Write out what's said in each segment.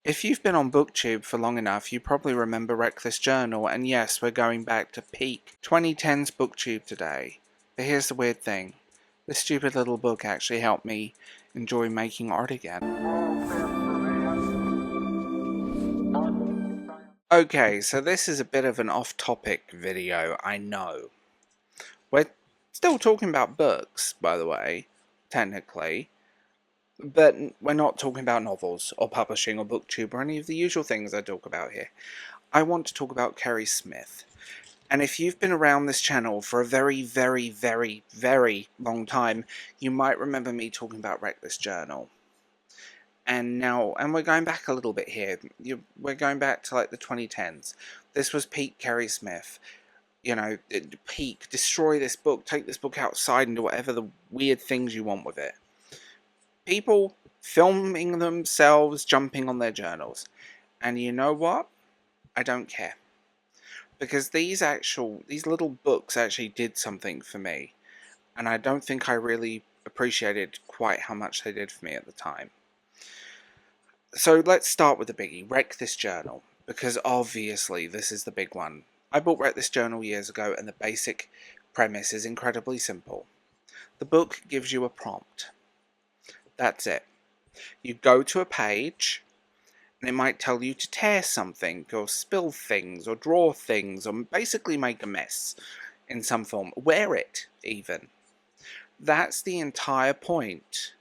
If you've been on BookTube for long enough, you probably remember Wreck This Journal, and yes, we're going back to peak 2010's BookTube today. But here's the weird thing. This stupid little book actually helped me enjoy making art again. Okay, so this is a bit of an off-topic video, I know. We're still talking about books, by the way, technically. But we're not talking about novels, or publishing, or BookTube, or any of the usual things I talk about here. I want to talk about Keri Smith. And if you've been around this channel for a very, very, very, very long time, you might remember me talking about Wreck This Journal. And we're going back a little bit here. We're going back to like the 2010s. This was peak Keri Smith. You know, peak, destroy this book, take this book outside and do whatever the weird things you want with it. People filming themselves jumping on their journals. And you know what? I don't care. Because these little books actually did something for me. And I don't think I really appreciated quite how much they did for me at the time. So let's start with the biggie, Wreck This Journal. Because obviously this is the big one. I bought Wreck This Journal years ago, and the basic premise is incredibly simple. The book gives you a prompt. That's it. You go to a page, and it might tell you to tear something, or spill things, or draw things, or basically make a mess in some form. Wear it, even. That's the entire point.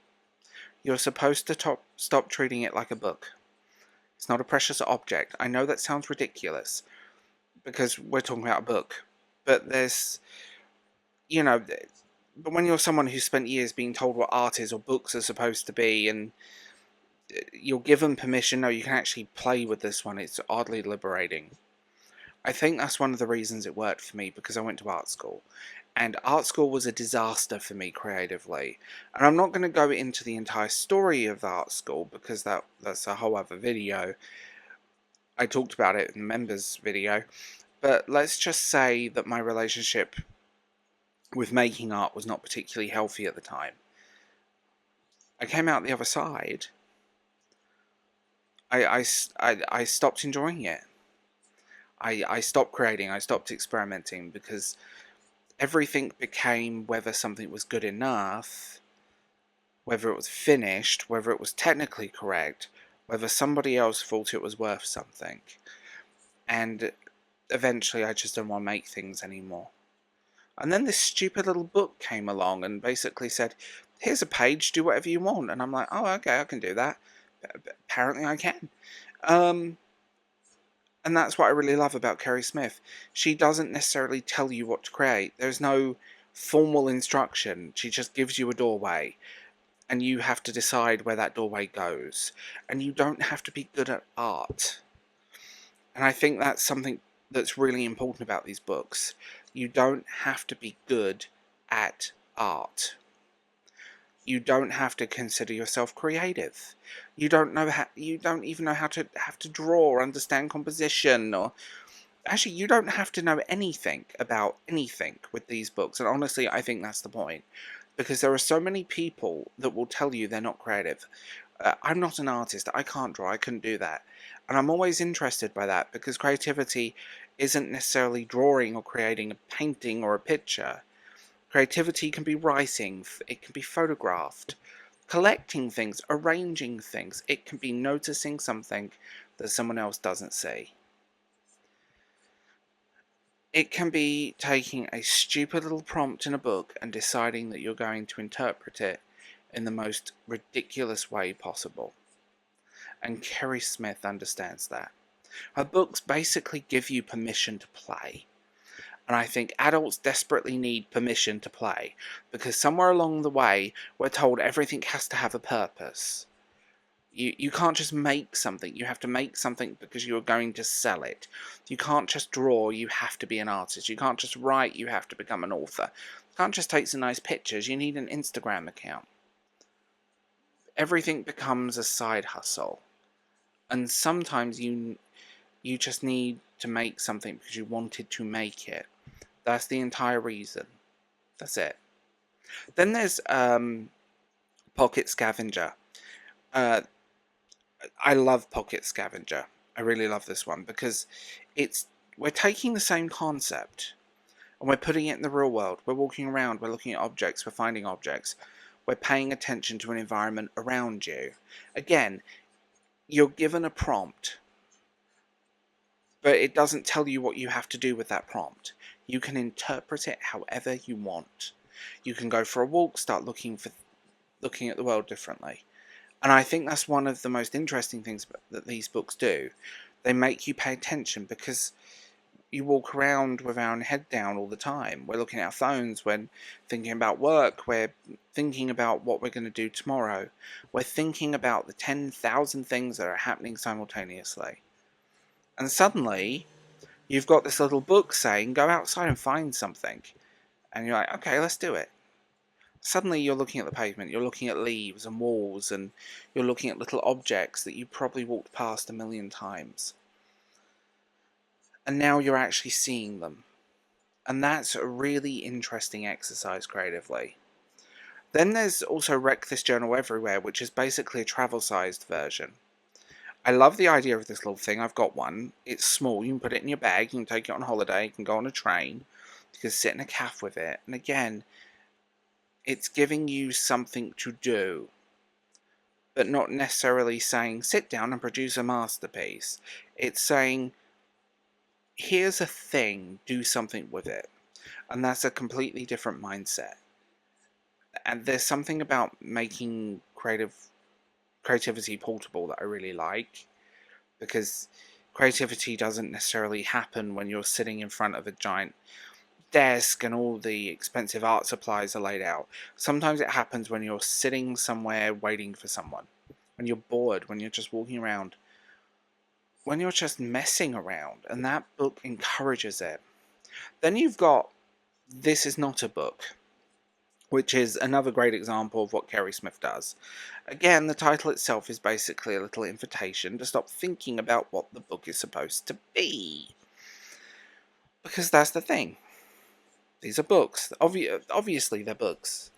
You're supposed to stop treating it like a book. It's not a precious object. I know that sounds ridiculous, because we're talking about a book. But there's, you know, but when you're someone who's spent years being told what art is or books are supposed to be, and you're given permission, no, you can actually play with this one, it's oddly liberating. I think that's one of the reasons it worked for me, because I went to art school. And art school was a disaster for me creatively. And I'm not going to go into the entire story of art school, because that's a whole other video. I talked about it in the members video. But let's just say that my relationship with making art was not particularly healthy at the time. I came out the other side. I stopped enjoying it. I stopped creating, I stopped experimenting, because everything became whether something was good enough, whether it was finished, whether it was technically correct, whether somebody else thought it was worth something. And eventually I just didn't want to make things anymore. And then this stupid little book came along and basically said, here's a page, do whatever you want. And I'm like, oh, okay, I can do that. Apparently I can. And that's what I really love about Keri Smith. She doesn't necessarily tell you what to create. There's no formal instruction. She just gives you a doorway, and you have to decide where that doorway goes. And you don't have to be good at art. And I think that's something that's really important about these books. You don't have to be good at art. You don't have to consider yourself creative. You don't even know how to draw or understand composition, or actually you don't have to know anything about anything with these books. And honestly, I think that's the point, because there are so many people that will tell you they're not creative. I'm not an artist. I can't draw. I couldn't do that. And I'm always interested by that, because creativity isn't necessarily drawing or creating a painting or a picture. Creativity can be writing, it can be photographed, collecting things, arranging things. It can be noticing something that someone else doesn't see. It can be taking a stupid little prompt in a book and deciding that you're going to interpret it in the most ridiculous way possible. And Keri Smith understands that. Her books basically give you permission to play. And I think adults desperately need permission to play, because somewhere along the way we're told everything has to have a purpose. You can't just make something. You have to make something because you are going to sell it. You can't just draw. You have to be an artist. You can't just write. You have to become an author. You can't just take some nice pictures. You need an Instagram account. Everything becomes a side hustle. And sometimes you just need to make something because you wanted to make it. That's the entire reason. That's it. Then there's Pocket Scavenger. I love Pocket Scavenger. I really love this one because we're taking the same concept and we're putting it in the real world. We're walking around, we're looking at objects, we're finding objects, we're paying attention to an environment around you. Again, you're given a prompt, but it doesn't tell you what you have to do with that prompt. You can interpret it however you want. You can go for a walk, start looking at the world differently. And I think that's one of the most interesting things that these books do. They make you pay attention because you walk around with our head down all the time. We're looking at our phones, we're thinking about work, we're thinking about what we're going to do tomorrow. We're thinking about the 10,000 things that are happening simultaneously. And suddenly, you've got this little book saying, go outside and find something. And you're like, okay, let's do it. Suddenly you're looking at the pavement, you're looking at leaves and walls, and you're looking at little objects that you probably walked past a million times. And now you're actually seeing them. And that's a really interesting exercise creatively. Then there's also Wreck This Journal Everywhere, which is basically a travel-sized version. I love the idea of this little thing. I've got one. It's small. You can put it in your bag. You can take it on holiday. You can go on a train. You can sit in a cafe with it. And again, it's giving you something to do, but not necessarily saying, sit down and produce a masterpiece. It's saying, here's a thing, do something with it. And that's a completely different mindset. And there's something about making creativity portable that I really like, because creativity doesn't necessarily happen when you're sitting in front of a giant desk and all the expensive art supplies are laid out. Sometimes it happens when you're sitting somewhere waiting for someone, when you're bored, when you're just walking around, when you're just messing around, and that book encourages it. Then you've got This Is Not a Book, which is another great example of what Keri Smith does. Again, the title itself is basically a little invitation to stop thinking about what the book is supposed to be. Because that's the thing. These are books. Obviously, they're books.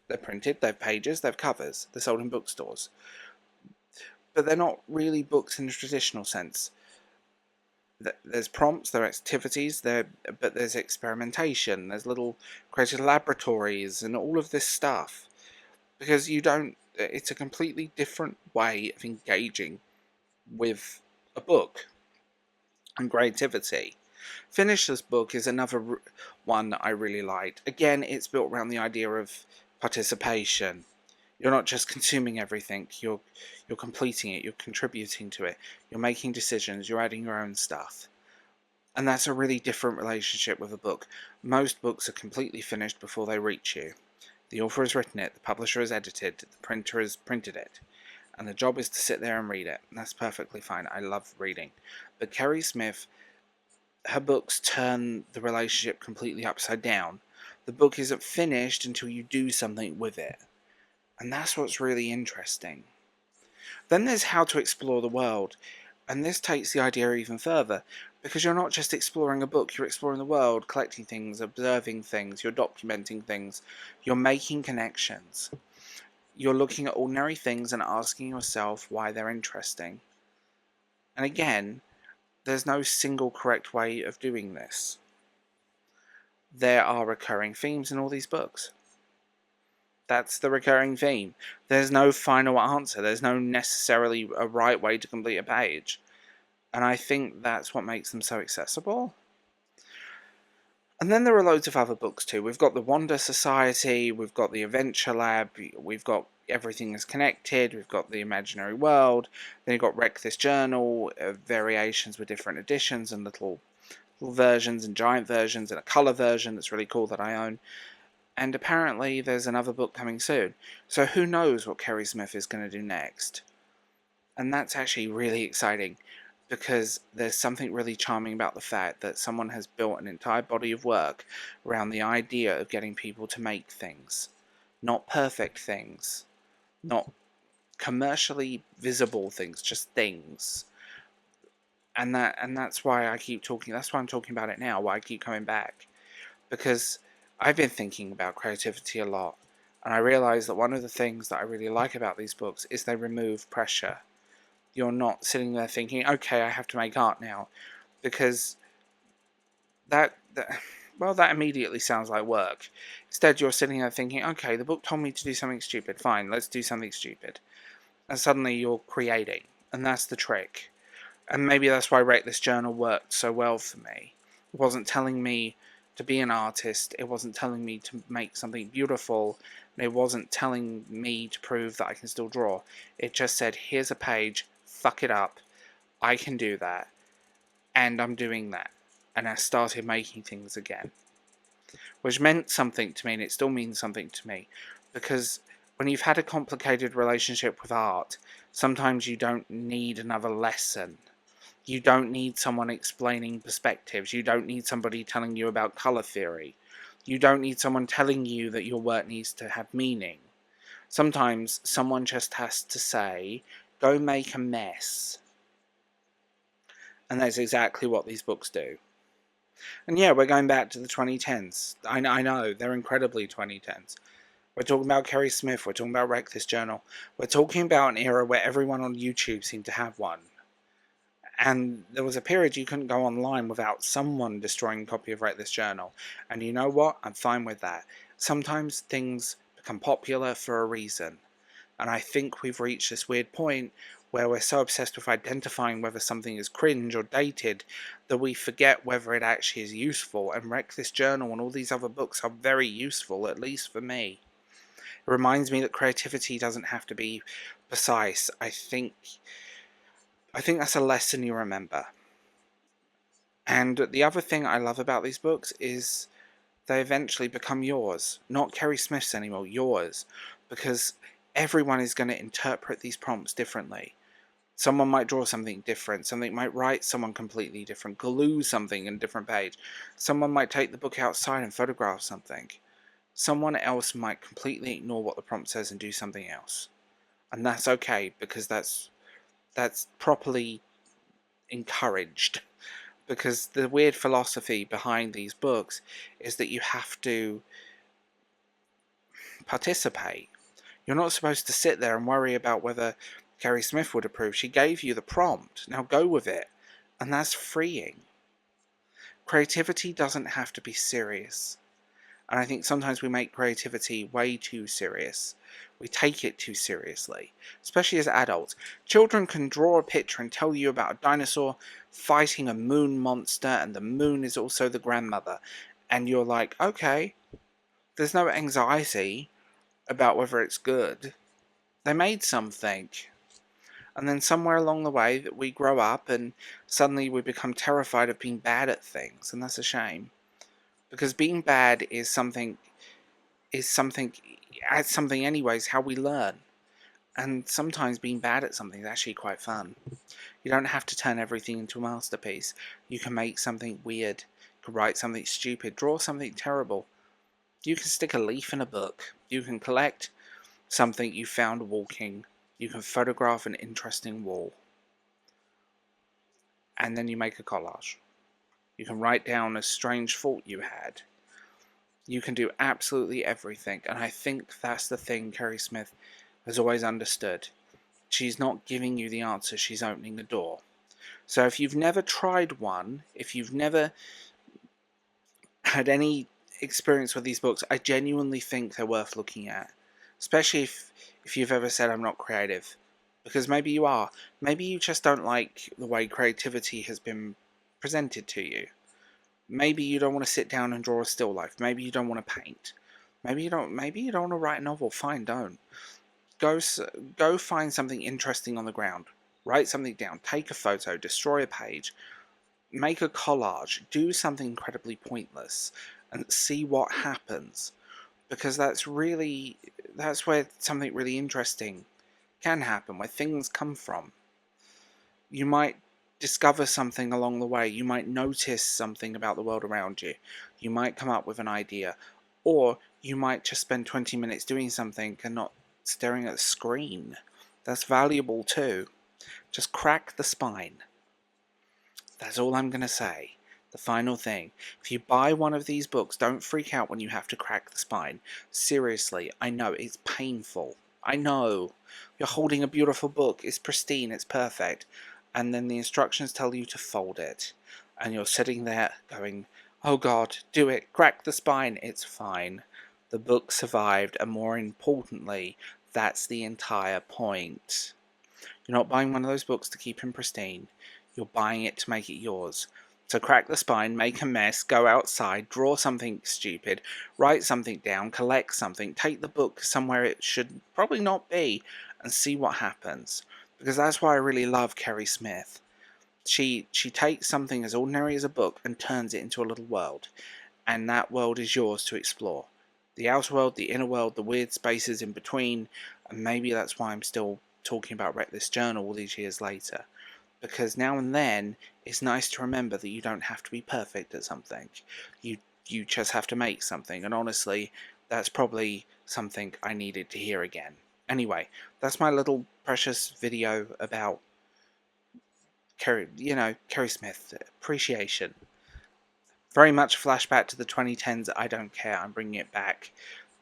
They're printed, they have pages, they have covers. They're sold in bookstores. But they're not really books in the traditional sense. There's prompts, there are activities, but there's experimentation, there's little creative laboratories and all of this stuff. Because it's a completely different way of engaging with a book and creativity. Finish This Book is another one that I really liked. Again, it's built around the idea of participation. You're not just consuming everything, you're completing it, you're contributing to it, you're making decisions, you're adding your own stuff. And that's a really different relationship with a book. Most books are completely finished before they reach you. The author has written it, the publisher has edited, the printer has printed it. And the job is to sit there and read it. And that's perfectly fine. I love reading. But Keri Smith, her books turn the relationship completely upside down. The book isn't finished until you do something with it. And that's what's really interesting. Then there's How to Explore the World. And this takes the idea even further. Because you're not just exploring a book, you're exploring the world, collecting things, observing things, you're documenting things, you're making connections. You're looking at ordinary things and asking yourself why they're interesting. And again, there's no single correct way of doing this. There are recurring themes in all these books. That's the recurring theme. There's no final answer. There's no necessarily a right way to complete a page. And I think that's what makes them so accessible. And then there are loads of other books too. We've got the Wonder Society, we've got the Adventure Lab, we've got Everything is Connected, we've got the Imaginary World, then you've got Wreck This Journal, variations with different editions and little versions and giant versions and a colour version that's really cool that I own. And apparently there's another book coming soon. So who knows what Keri Smith is going to do next. And that's actually really exciting, because there's something really charming about the fact that someone has built an entire body of work around the idea of getting people to make things. Not perfect things. Not commercially visible things, just things. And that's why I keep talking, that's why I'm talking about it now, why I keep coming back. Because I've been thinking about creativity a lot, and I realise that one of the things that I really like about these books is they remove pressure. You're not sitting there thinking, okay, I have to make art now, because that immediately sounds like work. Instead, you're sitting there thinking, okay, the book told me to do something stupid. Fine, let's do something stupid. And suddenly you're creating, and that's the trick. And maybe that's why Wreck This Journal worked so well for me. It wasn't telling me to be an artist. It wasn't telling me to make something beautiful. It wasn't telling me to prove that I can still draw. It just said, here's a page, fuck it up. I can do that. And I'm doing that. And I started making things again. Which meant something to me, and it still means something to me. Because when you've had a complicated relationship with art, sometimes you don't need another lesson. You don't need someone explaining perspectives. You don't need somebody telling you about colour theory. You don't need someone telling you that your work needs to have meaning. Sometimes someone just has to say, go make a mess. And that's exactly what these books do. And yeah, we're going back to the 2010s. I know, they're incredibly 2010s. We're talking about Keri Smith. We're talking about Wreck This Journal. We're talking about an era where everyone on YouTube seemed to have one. And there was a period you couldn't go online without someone destroying a copy of Wreck This Journal. And you know what? I'm fine with that. Sometimes things become popular for a reason. And I think we've reached this weird point where we're so obsessed with identifying whether something is cringe or dated that we forget whether it actually is useful. And Wreck This Journal and all these other books are very useful, at least for me. It reminds me that creativity doesn't have to be precise. I think that's a lesson you remember. And the other thing I love about these books is they eventually become yours. Not Keri Smith's anymore, yours. Because everyone is going to interpret these prompts differently. Someone might draw something different. Something might write someone completely different. Glue something in a different page. Someone might take the book outside and photograph something. Someone else might completely ignore what the prompt says and do something else. And that's okay, because that's properly encouraged. Because the weird philosophy behind these books is that you have to participate. You're not supposed to sit there and worry about whether Keri Smith would approve. She gave you the prompt. Now go with it. And that's freeing. Creativity doesn't have to be serious. And I think sometimes we make creativity way too serious. We take it too seriously, especially as adults. Children can draw a picture and tell you about a dinosaur fighting a moon monster, and the moon is also the grandmother. And you're like, okay, there's no anxiety about whether it's good. They made something. And then somewhere along the way that we grow up and suddenly we become terrified of being bad at things, and that's a shame. Because being bad is something anyways, how we learn. And sometimes being bad at something is actually quite fun. You don't have to turn everything into a masterpiece. You can make something weird. You can write something stupid. Draw something terrible. You can stick a leaf in a book. You can collect something you found walking. You can photograph an interesting wall. And then you make a collage. You can write down a strange thought you had. You can do absolutely everything. And I think that's the thing Keri Smith has always understood. She's not giving you the answer, she's opening the door. So if you've never tried one, if you've never had any experience with these books, I genuinely think they're worth looking at. Especially if you've ever said, I'm not creative. Because maybe you are. Maybe you just don't like the way creativity has been presented to you. Maybe you don't want to sit down and draw a still life. Maybe you don't want to paint. Maybe you don't want to write a novel. Fine, don't. Go find something interesting on the ground. Write something down. Take a photo. Destroy a page. Make a collage. Do something incredibly pointless and see what happens. Because that's where something really interesting can happen, where things come from. You might discover something along the way. You might notice something about the world around you. You might come up with an idea. Or you might just spend 20 minutes doing something and not staring at the screen. That's valuable too. Just crack the spine. That's all I'm going to say. The final thing. If you buy one of these books, don't freak out when you have to crack the spine. Seriously, I know, it's painful. I know. You're holding a beautiful book, it's pristine, it's perfect, and then the instructions tell you to fold it. And you're sitting there going, oh God, do it, crack the spine, it's fine. The book survived, and more importantly, that's the entire point. You're not buying one of those books to keep in pristine. You're buying it to make it yours. So crack the spine, make a mess, go outside, draw something stupid, write something down, collect something, take the book somewhere it should probably not be, and see what happens. Because that's why I really love Keri Smith. She takes something as ordinary as a book and turns it into a little world. And that world is yours to explore. The outer world, the inner world, the weird spaces in between, and maybe that's why I'm still talking about Wreck This Journal all these years later. Because now and then, it's nice to remember that you don't have to be perfect at something. You just have to make something, and honestly, that's probably something I needed to hear again. Anyway, that's my little precious video about Keri Smith. Appreciation. Very much flashback to the 2010s. I don't care, I'm bringing it back.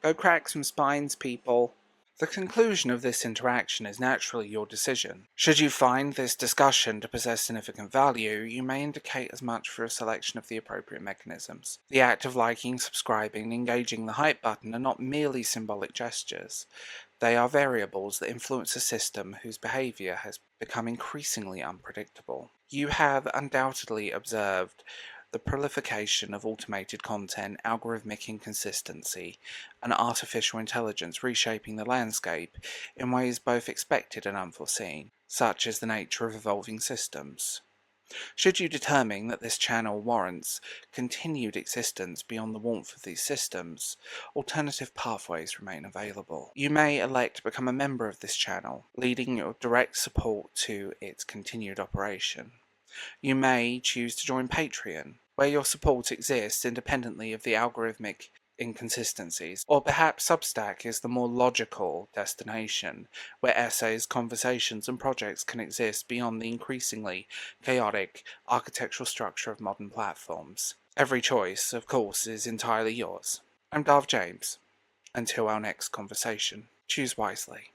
Go crack some spines, people. The conclusion of this interaction is naturally your decision. Should you find this discussion to possess significant value, you may indicate as much through a selection of the appropriate mechanisms. The act of liking, subscribing, and engaging the hype button are not merely symbolic gestures. They are variables that influence a system whose behavior has become increasingly unpredictable. You have undoubtedly observed the proliferation of automated content, algorithmic inconsistency, and artificial intelligence reshaping the landscape in ways both expected and unforeseen. Such is the nature of evolving systems. Should you determine that this channel warrants continued existence beyond the warmth of these systems, alternative pathways remain available. You may elect to become a member of this channel, leading your direct support to its continued operation. You may choose to join Patreon, where your support exists independently of the algorithmic inconsistencies, or perhaps Substack is the more logical destination, where essays, conversations, and projects can exist beyond the increasingly chaotic architectural structure of modern platforms. Every choice, of course, is entirely yours. I'm Darth James. Until our next conversation, choose wisely.